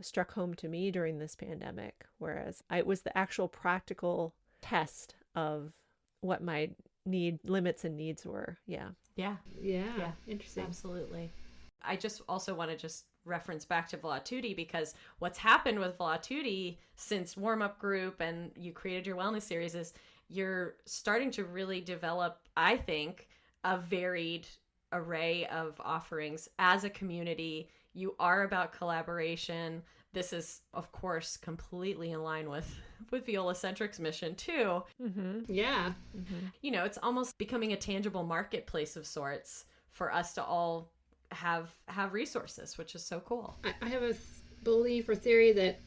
struck home to me during this pandemic, whereas it was the actual practical test of what my limits and needs were. Yeah. Interesting. Absolutely. I just also want to reference back to Viola because what's happened with Viola since warm-up group and you created your wellness series is you're starting to really develop, I think, a varied array of offerings as a community. You are about collaboration. This is, of course, completely in line with Viola-Centric's mission too. Yeah. You know, it's almost becoming a tangible marketplace of sorts for us to all have resources, which is so cool. I have a belief or theory that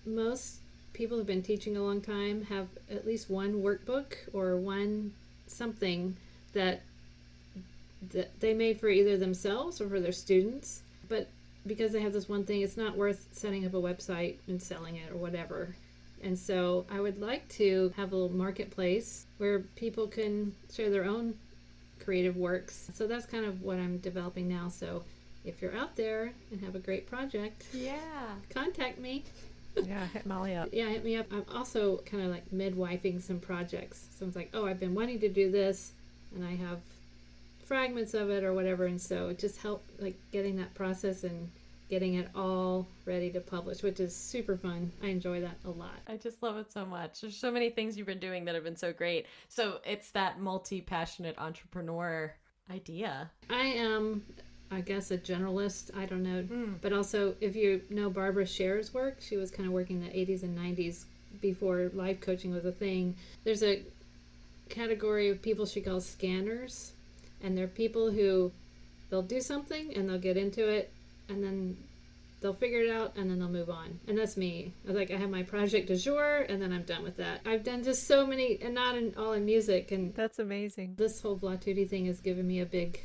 most people who've been teaching a long time have at least one workbook or one something that they made for either themselves or for their students. But because they have this one thing, it's not worth setting up a website and selling it or whatever. And so I would like to have a little marketplace where people can share their own creative works. So that's kind of what I'm developing now. So if you're out there and have a great project, contact me. Yeah, hit Molly up. Yeah, hit me up. I'm also kind of like midwifing some projects. Someone's like, oh, I've been wanting to do this, and I have fragments of it or whatever. And so it just helped like getting that process and getting it all ready to publish, which is super fun. I enjoy that a lot. I just love it so much. There's so many things you've been doing that have been so great. So it's that multi-passionate entrepreneur idea. I am, I guess, a generalist. I don't know. But also, if you know Barbara Scher's work, she was kind of working in the 80s and 90s before life coaching was a thing. There's a category of people she calls scanners. And they're people who they'll do something and they'll get into it and then they'll figure it out and then they'll move on. And that's me. I have my project du jour and then I'm done with that. I've done just so many, and not all in music. And that's amazing. This whole Vlatuti thing has given me a big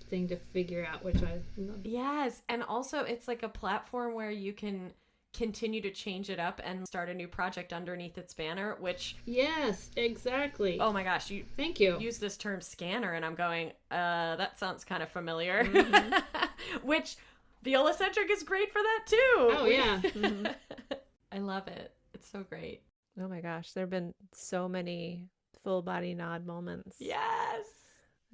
thing to figure out, which I love. Yes. And also it's like a platform where you can continue to change it up and start a new project underneath its banner, which... Yes, exactly. Oh my gosh, thank you. Use this term scanner and I'm going, that sounds kind of familiar. Which Viola Centric is great for that too. Oh yeah. I love it. It's so great. Oh my gosh, there have been so many full body nod moments. Yes.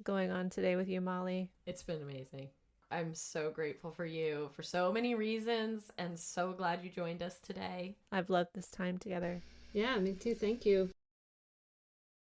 Going on today with you, Molly. It's been amazing. I'm so grateful for you for so many reasons and so glad you joined us today. I've loved this time together. Yeah, me too. Thank you.